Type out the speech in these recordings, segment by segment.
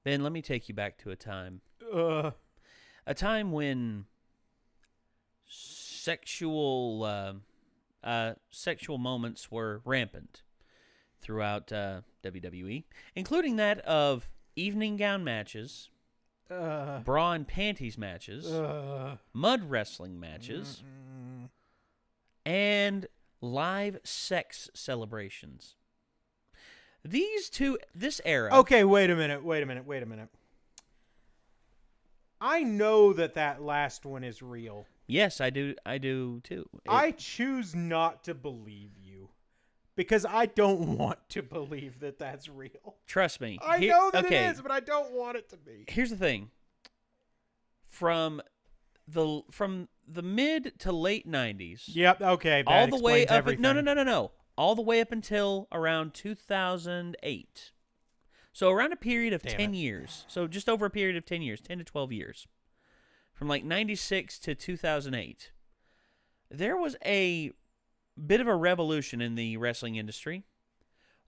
Ben, let me take you back to a time. A time when sexual moments were rampant throughout WWE, including that of evening gown matches, bra and panties matches, mud wrestling matches, and live sex celebrations. This era... Okay, wait a minute. I know that last one is real. Yes, I do too. I choose not to believe you. Because I don't want to believe that that's real. Trust me. I know that it is, but I don't want it to be. Here's the thing. From the mid to late 90s. Yep, okay. All the way up. Everything. No. All the way up until around 2008. So around a period of 10 years. So just over a period of 10 years, 10 to 12 years. From like 96 to 2008. There was a bit of a revolution in the wrestling industry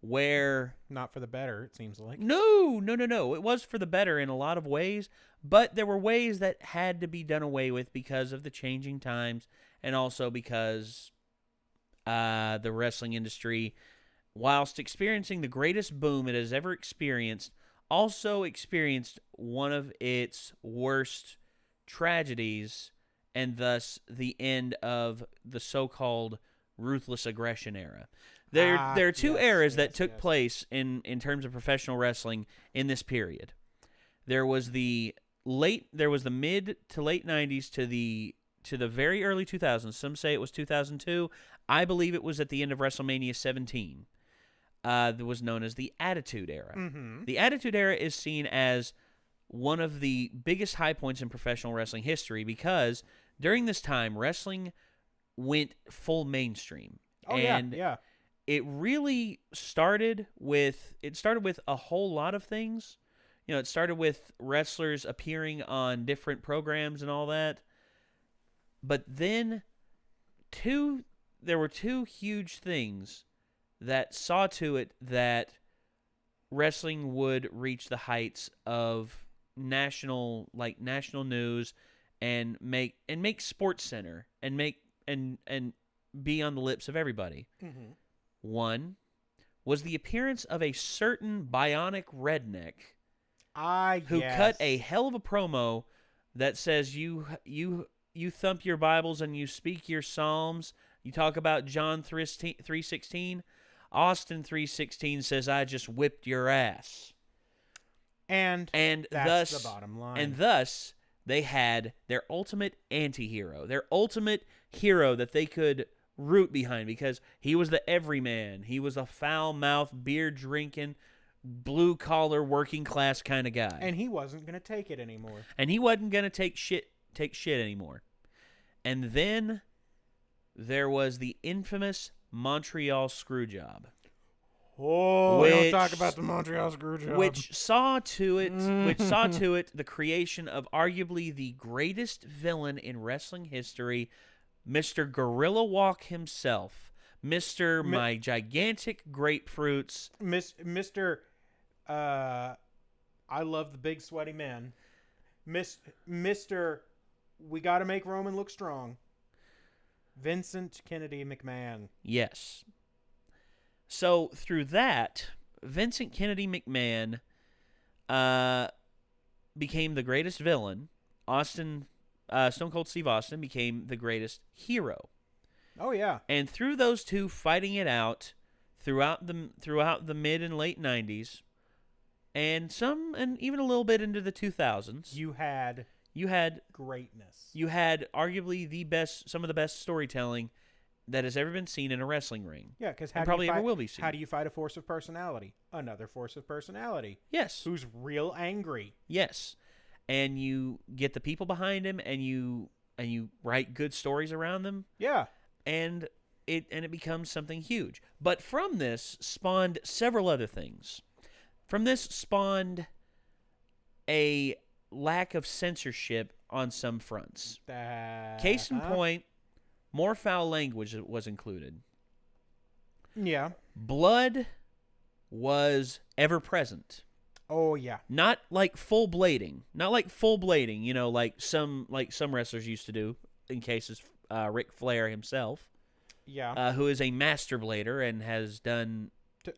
where... Not for the better, it seems like. No. It was for the better in a lot of ways, but there were ways that had to be done away with because of the changing times and also because the wrestling industry, whilst experiencing the greatest boom it has ever experienced, also experienced one of its worst tragedies and thus the end of the so-called ruthless aggression era. There are two eras that took place in terms of professional wrestling in this period. There was the mid to late 90s to the very early 2000s. Some say it was 2002. I believe it was at the end of WrestleMania 17. That was known as the Attitude Era. Mm-hmm. The Attitude Era is seen as one of the biggest high points in professional wrestling history because during this time, wrestling went full mainstream. Yeah. It really started with a whole lot of things. You know, it started with wrestlers appearing on different programs and all that. But then there were two huge things that saw to it that wrestling would reach the heights of national news and make Sports Center and be on the lips of everybody. Mm-hmm. One was the appearance of a certain bionic redneck who cut a hell of a promo that says you thump your Bibles and you speak your Psalms. You talk about John 3:16. Austin 3:16 says, "I just whipped your ass." And that's thus the bottom line. And thus they had their ultimate anti-hero, their ultimate hero that they could root behind because he was the everyman. He was a foul-mouthed, beer-drinking, blue-collar, working-class kind of guy. And he wasn't going to take it anymore. And he wasn't going to take shit anymore. And then there was the infamous Montreal Screwjob. Oh, we don't talk about the Montreal Screwjob. Which saw to it the creation of arguably the greatest villain in wrestling history, Mr. Gorilla Walk himself, Mr. My Gigantic Grapefruits, Mr. I love the big sweaty man, Mr. We got to make Roman look strong, Vincent Kennedy McMahon. Yes. So through that, Vincent Kennedy McMahon became the greatest villain. Stone Cold Steve Austin became the greatest hero. Oh yeah. And through those two fighting it out throughout the mid and late 90s, and even a little bit into the 2000s, you had greatness. You had arguably some of the best storytelling that has ever been seen in a wrestling ring. Yeah, because probably ever will be seen. How do you fight a force of personality? Another force of personality. Yes. Who's real angry. Yes. And you get the people behind him, and you write good stories around them. Yeah. And it becomes something huge. But from this spawned several other things. From this spawned a lack of censorship on some fronts. Case in point, more foul language was included. Yeah. Blood was ever present. Oh yeah. Not like full blading. Not like full blading, you know, like some wrestlers used to do, in cases Ric Flair himself. Yeah. Who is a master blader and has done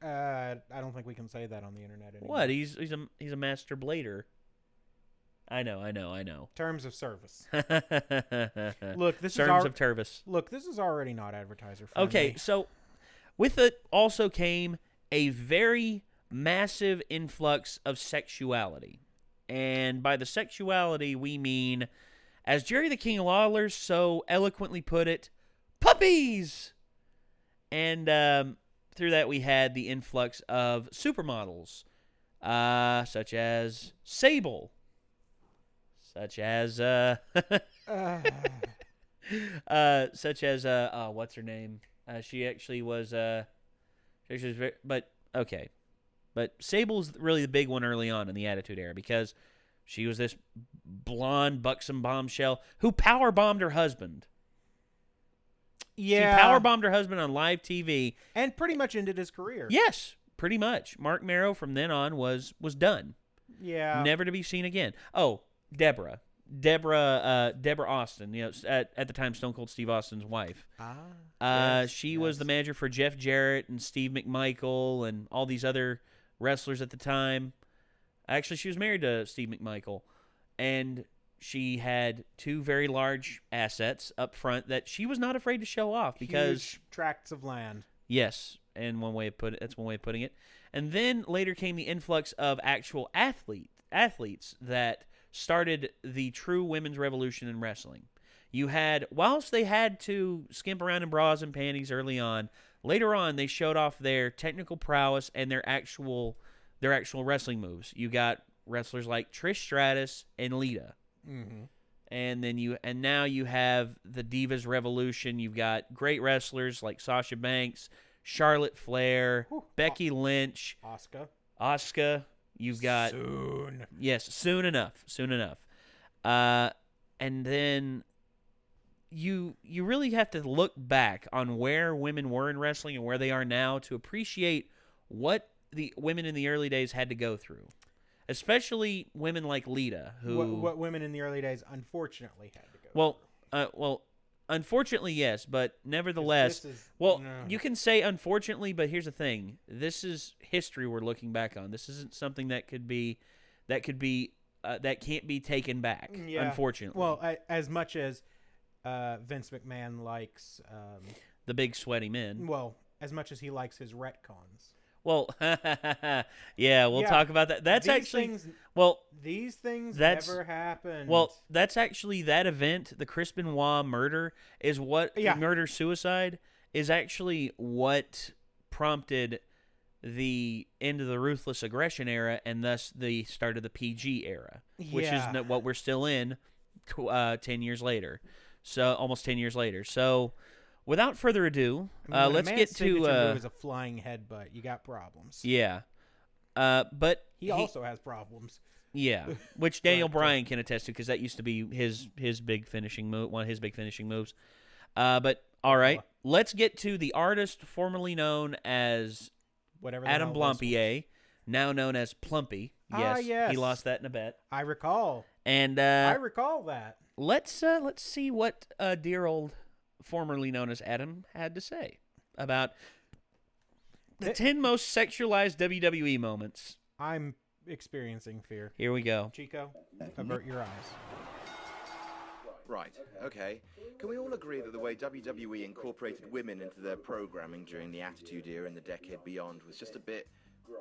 I don't think we can say that on the internet anymore. what? He's a master blader. I know. Terms of service. Look, this Terms of service. Look, this is already not advertiser friendly. Okay, so with it also came a very massive influx of sexuality. And by the sexuality, we mean, as Jerry the King Lawler so eloquently put it, puppies! And through that, we had the influx of supermodels, such as Sable, such as what's her name? She actually was but Sable's really the big one early on in the Attitude Era because she was this blonde, buxom bombshell who power bombed her husband. Yeah. She power bombed her husband on live TV and pretty much ended his career. Yes, pretty much. Mark Marrow from then on was done. Yeah. Never to be seen again. Oh, Deborah Austin, you know, at the time Stone Cold Steve Austin's wife. She was the manager for Jeff Jarrett and Steve McMichael and all these other wrestlers at the time. Actually, she was married to Steve McMichael, and she had two very large assets up front that she was not afraid to show off because huge tracts of land. Yes, and that's one way of putting it. And then later came the influx of actual athletes that started the true women's revolution in wrestling. You had, whilst they had to skimp around in bras and panties early on, later on they showed off their technical prowess and their actual wrestling moves. You got wrestlers like Trish Stratus and Lita. Mm-hmm. And now you have the Divas Revolution. You've got great wrestlers like Sasha Banks, Charlotte Flair, Becky Lynch, Asuka. You've got soon. Yes, soon enough. And then you really have to look back on where women were in wrestling and where they are now to appreciate what the women in the early days had to go through. Especially women like Lita, who what women in the early days unfortunately had to go through. Well, unfortunately, yes, but nevertheless, you can say unfortunately, but here's the thing: this is history we're looking back on. This isn't something that can't be taken back. Yeah. Unfortunately, well, as much as Vince McMahon likes the big sweaty men. Well, as much as he likes his retcons. Well, yeah, we'll talk about that. These things never happened. Well, that's actually that event, the Chris Benoit murder, is what murder-suicide is actually what prompted the end of the Ruthless Aggression era and thus the start of the PG era, which is what we're still in 10 years later. So, almost 10 years later. So, without further ado, let's get to move is a flying headbutt. You got problems. Yeah, but he also has problems. Yeah, which Daniel Bryan can attest to because that used to be his big finishing move, one of his big finishing moves. But all right, let's get to the artist formerly known as Adam Blampier, now known as Plumpy. Yes, he lost that in a bet. I recall. And I recall that. Let's see what dear old formerly known as Adam had to say about the 10 most sexualized WWE moments. I'm experiencing fear. Here we go. Chico, avert your eyes. Right, okay. Can we all agree that the way WWE incorporated women into their programming during the Attitude Era and the decade beyond was just a bit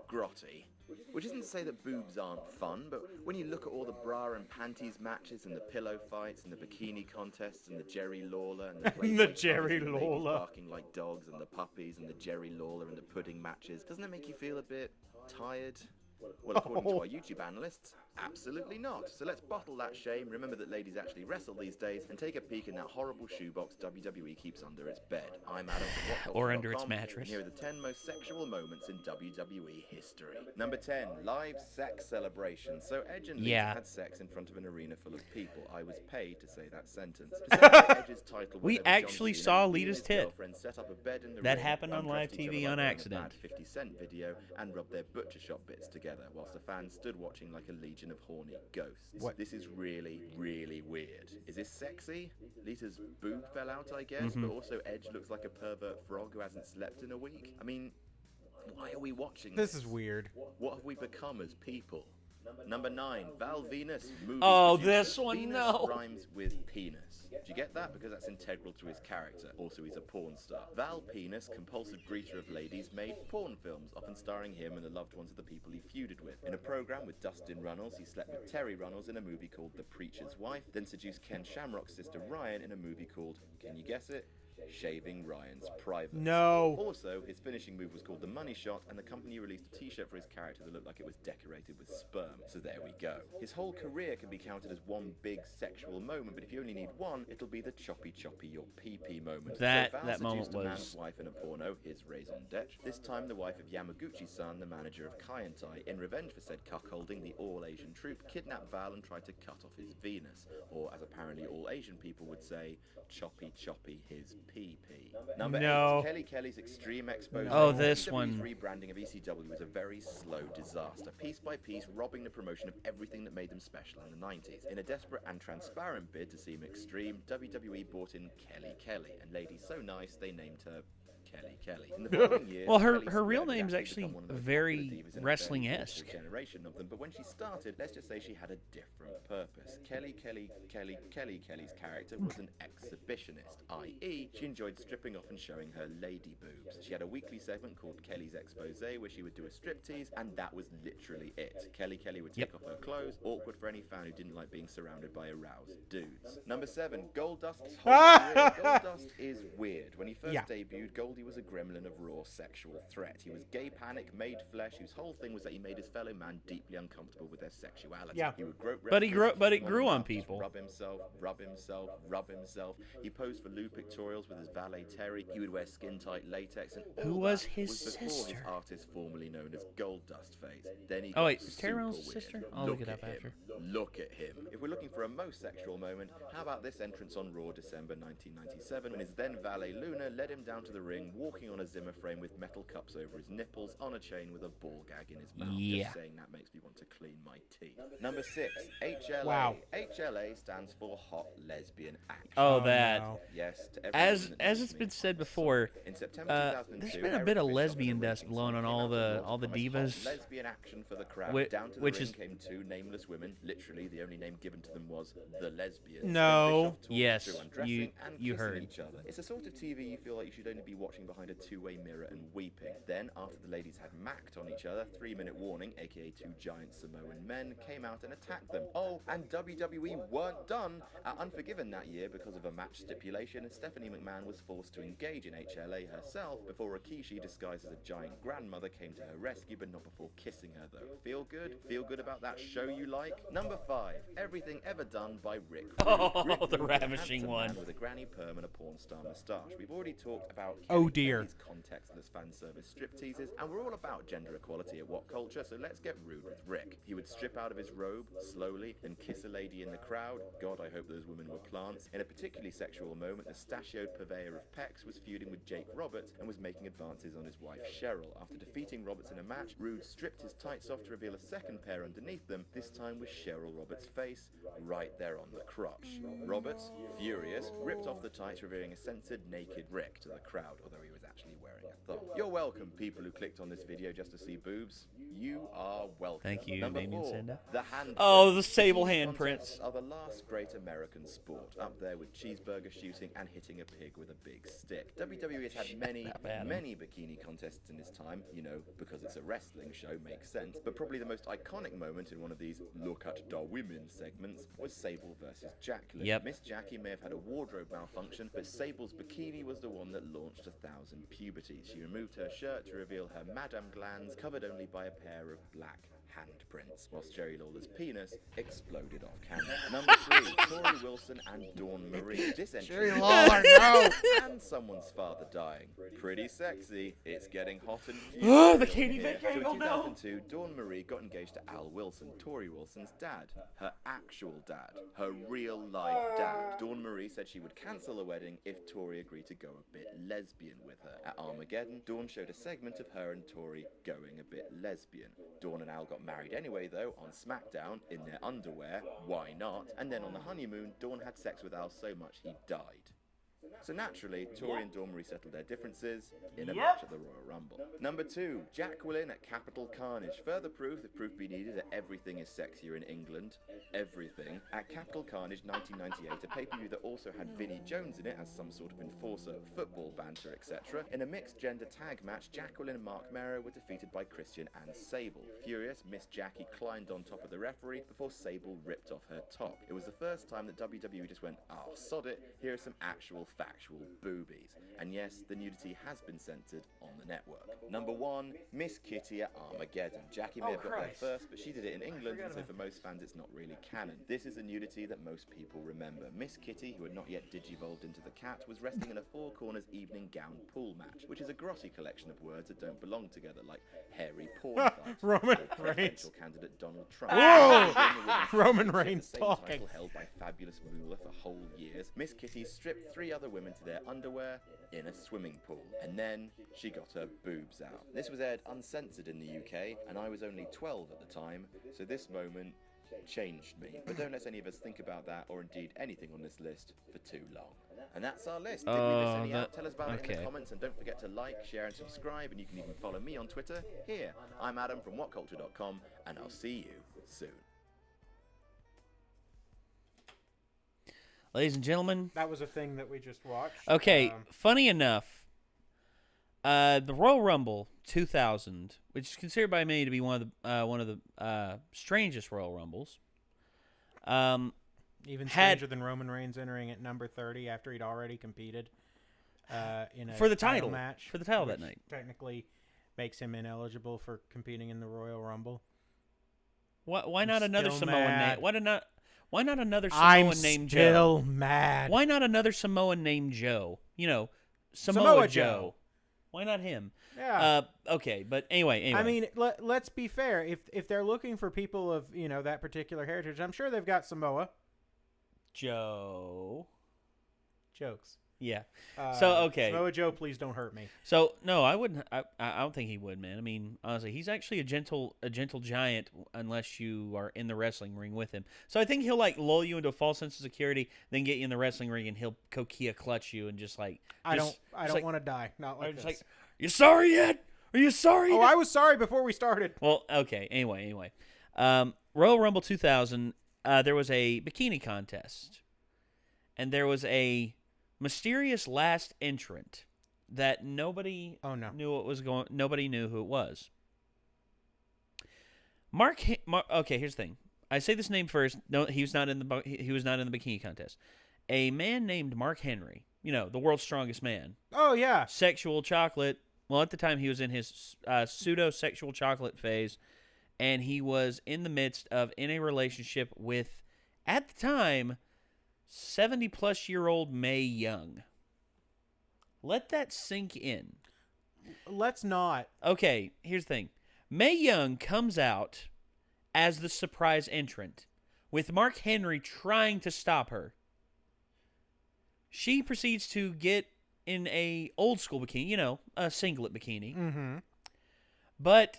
grotty? Which isn't to say that boobs aren't fun, but when you look at all the bra and panties matches and the pillow fights and the bikini contests and the Jerry Lawler and the Jerry Lawler barking like dogs and the puppies and the Jerry Lawler and the pudding matches, doesn't it make you feel a bit tired? Well, according to our YouTube analysts, Absolutely not. So let's bottle that shame, remember that ladies actually wrestle these days, and take a peek in that horrible shoebox WWE keeps under its bed. I'm Adam from WhatCulture.com, Or under its and mattress. here are the 10 most sexual moments in WWE history. Number 10, live sex celebration. So Edge and Lita had sex in front of an arena full of people. I was paid to say that sentence. To celebrate Edge's title, We whenever John actually Cena saw and Lita's his tit. girlfriend set up a bed in the That ring, happened on live undressed each TV other on like accident. a bad 50 Cent video, and rubbed their butcher shop bits together, whilst the fans stood watching like a legion of horny ghosts. What? This is really, really weird. Is this sexy? Lita's boob fell out, I guess, but also Edge looks like a pervert frog who hasn't slept in a week. I mean, why are we watching This is weird. What have we become as people? Number 9, Val Venus, movie Oh, producer. this one, Venus no. rhymes with penis. Do you get that? Because that's integral to his character. Also, he's a porn star. Val Penis, compulsive greeter of ladies, made porn films, often starring him and the loved ones of the people he feuded with. In a program with Dustin Runnels, he slept with Terry Runnels in a movie called The Preacher's Wife, then seduced Ken Shamrock's sister Ryan in a movie called, can you guess it? Shaving Ryan's Private. No. Also, his finishing move was called the Money Shot, and the company released a t-shirt for his character that looked like it was decorated with sperm. So there we go. His whole career can be counted as one big sexual moment, but if you only need one, it'll be the choppy your pee-pee moment. That Val moment seduced a man's was- wife in a porno, his raison d'etre. This time the wife of Yamaguchi-san, the manager of Kaientai. In revenge for said cuckolding, the all-Asian troupe kidnapped Val and tried to cut off his Venus, or as apparently all Asian people would say, choppy his pee-pee. Number No. 8, Kelly's extreme expose. Oh, this WWE's one. rebranding of ECW was a very slow disaster, piece by piece robbing the promotion of everything that made them special in the 90s. In a desperate and transparent bid to seem extreme, WWE brought in Kelly, and lady so nice they named her Kelly. In the following years, Well, her Kelly real spread name's rapidly actually become one of the most very popular divas in a fairly wrestling-esque. short generation of them, but when she started, let's just say she had a different purpose. Kelly's character was an exhibitionist, i.e., she enjoyed stripping off and showing her lady boobs. She had a weekly segment called Kelly's Expose, where she would do a striptease, and that was literally it. Kelly would take off her clothes, awkward for any fan who didn't like being surrounded by aroused dudes. Number 7, Goldust's whole career. Goldust is weird. When he first debuted, Goldie was a gremlin of raw sexual threat. He was gay panic, made flesh, whose whole thing was that he made his fellow man deeply uncomfortable with their sexuality. Yeah. He would grope But it replicas, grew on just people. Rub himself. He posed for Lou pictorials with his valet Terry. He would wear skin-tight latex, and all Who was that his was before sister? his artist formerly known as Goldust phase. Then he Oh, got wait, is Terry super Reynolds' weird. sister? I'll look it at up him. after. Look at him. If we're looking for a most sexual moment, how about this entrance on Raw December 1997 when his then valet Luna led him down to the ring, walking on a Zimmer frame with metal cups over his nipples on a chain with a ball gag in his mouth. Yeah. Just saying that makes me want to clean my teeth. Number 6, HLA. Wow. HLA stands for Hot Lesbian Action. Oh, that. no. Yes, to As everyone that knows it's me. been said before, In September 2002, there's been a Eric bit of Bischoff lesbian and the dust ratings blown on came all out the with all the promised hot divas. lesbian action for the crowd. Whi- Down to the which ring is- came 2 nameless women. Literally, the only name given to them was the lesbians. No. Bischoff talked Yes, through undressing you- and you kissing heard. each other. It's a sort of TV you feel like you should only be watching behind a two-way mirror and weeping. Then, after the ladies had macked on each other, 3-minute warning, aka 2 giant Samoan men, came out and attacked them. Oh, and WWE weren't done. At Unforgiven that year, because of a match stipulation, Stephanie McMahon was forced to engage in HLA herself before Rikishi, disguised as a giant grandmother, came to her rescue, but not before kissing her, though. Feel good? Feel good about that show you like? Number 5, everything ever done by Rick Rude. Oh, Rick the Rude, ravishing handsome one. man with a granny perm and a porn star moustache. We've already talked about Oh, Kenny dear. Kenny's contextless fan service strip teases, and we're all about gender equality at WhatCulture, so let's get rude with Rick. He would strip out of his robe slowly and kiss a lady in the crowd. God, I hope those women were plants. In a particularly sexual moment, the stachioed purveyor of pecs was feuding with Jake Roberts and was making advances on his wife Cheryl. After defeating Roberts in a match, Rude stripped his tights off to reveal a second pair underneath them, this time with Cheryl Roberts' face right there on the crotch. Roberts, furious, ripped off the tights, revealing a censored naked Rick to the crowd, although he was actually wearing a thong. You're welcome, people who clicked on this video just to see boobs. You are welcome. Thank you, Number Damien 4, Sandow. the hand. Oh, the sable These handprints. contests are the last great American sport, up there with cheeseburger shooting and hitting a pig with a big stick. WWE has had many bikini contests in its time, you know, because it's a wrestling show, makes sense. But probably the most iconic moment in one of these look at the women segments was Sable versus Jacqueline. Yep. Miss Jackie may have had a wardrobe malfunction, but Sable's bikini was the one that launched 1,000 puberties. She removed her shirt to reveal her madam glands, covered only by a pair of black handprints, whilst Jerry Lawler's penis exploded off camera. Number 3, Tori Wilson and Dawn Marie. This entry Jerry Lawler, no! and someone's father dying. Pretty sexy. It's getting hot and Oh, the Katie here. Vick angle, So in no! 2002, Dawn Marie got engaged to Al Wilson, Tori Wilson's dad. Her actual dad. Her real-life dad. Dawn Marie said she would cancel the wedding if Tori agreed to go a bit lesbian with her. At Armageddon, Dawn showed a segment of her and Tori going a bit lesbian. Dawn and Al got married anyway, though, on SmackDown, in their underwear. Why not? And then on the honeymoon, Dawn had sex with Al so much he died. So naturally, Tori and Dawn Marie settled their differences in a match at the Royal Rumble. Number 2, Jacqueline at Capital Carnage. Further proof, if proof be needed, that everything is sexier in England. Everything. At Capital Carnage 1998, a pay-per-view that also had Vinnie Jones in it as some sort of enforcer, football banter, etc. In a mixed-gender tag match, Jacqueline and Mark Mero were defeated by Christian and Sable. Furious, Miss Jackie climbed on top of the referee before Sable ripped off her top. It was the first time that WWE just went, "Oh, sod it, here are some actual factual boobies." And yes, the nudity has been censored on the network. Number 1, Miss Kitty at Armageddon. Jackie may have got there first, but she did it in England, and so for most fans it's not really canon. This is a nudity that most people remember. Miss Kitty, who had not yet digivolved into the cat, was wrestling in a Four Corners evening gown pool match, which is a grotty collection of words that don't belong together, like hairy porn fight. Roman or Reigns. presidential candidate Donald Trump. Whoa! Roman Reigns the same talking. title held by Fabulous Moolah for whole years. Miss Kitty stripped 3 other women to their underwear in a swimming pool, and then she got her boobs out. This was aired uncensored in the UK, and I was only 12 at the time, so this moment changed me. But don't let any of us think about that, or indeed anything on this list, for too long. And that's our list. Did we miss any out? Tell us about it in the comments, and don't forget to like, share, and subscribe, and you can even follow me on Twitter. Here, I'm Adam from WhatCulture.com, and I'll see you soon. Ladies and gentlemen. That was a thing that we just watched. Okay, funny enough, the Royal Rumble 2000, which is considered by many to be one of the strangest Royal Rumbles. Even stranger than Roman Reigns entering at number 30 after he'd already competed in a for the title match. For the title that night. Technically makes him ineligible for competing in the Royal Rumble. Why not another Samoan name? Why not another I'm Samoan named Joe? still mad. Why not another Samoan named Joe? You know, Samoa Joe. Why not him? Yeah. Okay, but anyway. I mean, let's be fair. If they're looking for people of, that particular heritage, I'm sure they've got Samoa. Joe. Jokes. Yeah. So, okay. Samoa Joe, please don't hurt me. So, no, I wouldn't. I don't think he would, man. I mean, honestly, he's actually a gentle giant unless you are in the wrestling ring with him. So I think he'll, lull you into a false sense of security, then get you in the wrestling ring, and he'll Kokia clutch you and just, I don't want to die. Not like this. Like, you sorry yet? Are you sorry? Oh, I was sorry before we started. Well, okay. Anyway. Royal Rumble 2000, there was a bikini contest. And there was a mysterious last entrant that nobody knew what was going. Nobody knew who it was. Okay, here's the thing. I say this name first. No, he was not in the bikini contest. A man named Mark Henry. The world's strongest man. Oh yeah. Sexual chocolate. Well, at the time he was in his pseudo-sexual chocolate phase, and he was in the midst of in a relationship with, at the time, 70-plus-year-old Mae Young. Let that sink in. Let's not. Okay, here's the thing. Mae Young comes out as the surprise entrant, with Mark Henry trying to stop her. She proceeds to get in a old-school bikini, a singlet bikini. Mm-hmm. But,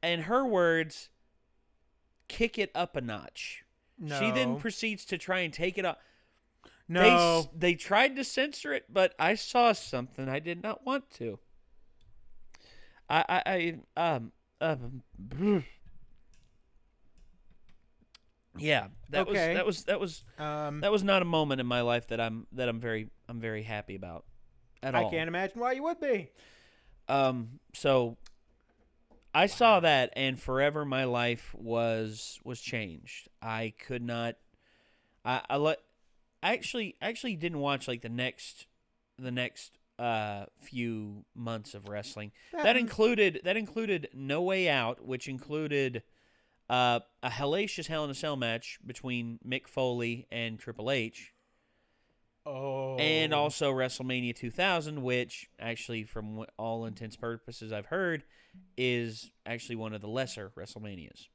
in her words, kick it up a notch. No. She then proceeds to try and take it up. No. They tried to censor it, but I saw something I did not want to. Yeah, that was not a moment in my life that I'm very happy about at all. I can't imagine why you would be. So I saw that, and forever my life was changed. I could not. I actually didn't watch the next few months of wrestling. That included No Way Out, which included a hellacious Hell in a Cell match between Mick Foley and Triple H. Oh. And also WrestleMania 2000, which actually, from all intents and purposes I've heard, is actually one of the lesser WrestleManias.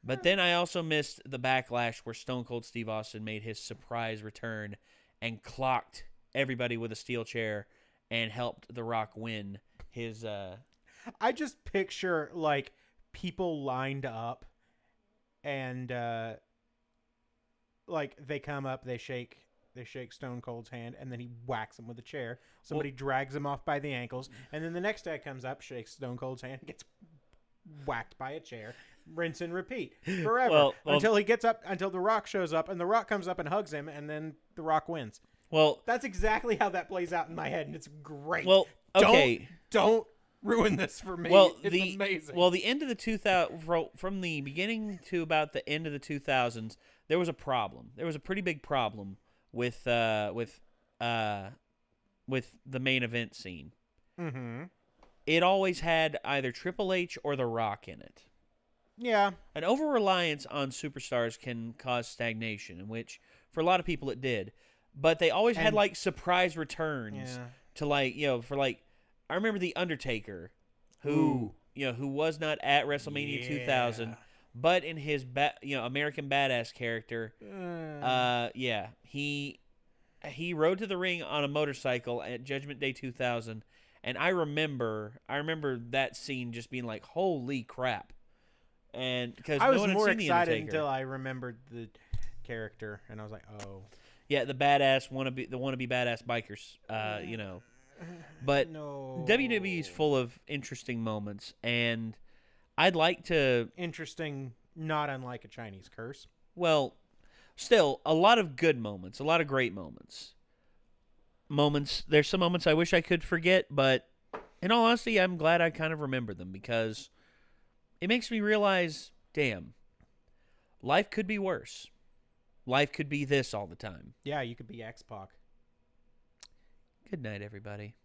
But then I also missed the Backlash where Stone Cold Steve Austin made his surprise return and clocked everybody with a steel chair and helped The Rock win his... I just picture, like, people lined up and, like, they come up, they shake Stone Cold's hand, and then he whacks him with a chair. Somebody drags him off by the ankles, and then the next guy comes up, shakes Stone Cold's hand, gets whacked by a chair. Rinse and repeat forever until he gets up, until The Rock shows up, and The Rock comes up and hugs him, and then The Rock wins. Well, that's exactly how that plays out in my head, and it's great. Well, okay, don't ruin this for me. Well, it's amazing. Well, the end of the 2000, from the beginning to about the end of the 2000s, there was a problem. There was a pretty big problem with the main event scene. Mm-hmm. It always had either Triple H or The Rock in it. Yeah. An over-reliance on superstars can cause stagnation, in which, for a lot of people, it did. But they always had, like, surprise returns to, like, for, like, I remember The Undertaker, who was not at WrestleMania 2000, but in his, American Badass character, he rode to the ring on a motorcycle at Judgment Day 2000, and I remember that scene just being like, holy crap. And because I was no one had more seen excited The Undertaker until I remembered the character, and I was like, oh. Yeah, the wannabe badass bikers, But no. WWE is full of interesting moments, and I'd like to... Interesting, not unlike a Chinese curse. Well, still, a lot of good moments, a lot of great moments. There's some moments I wish I could forget, but in all honesty, I'm glad I kind of remember them, because it makes me realize, damn, life could be worse. Life could be this all the time. Yeah, you could be X-Pac. Good night, everybody.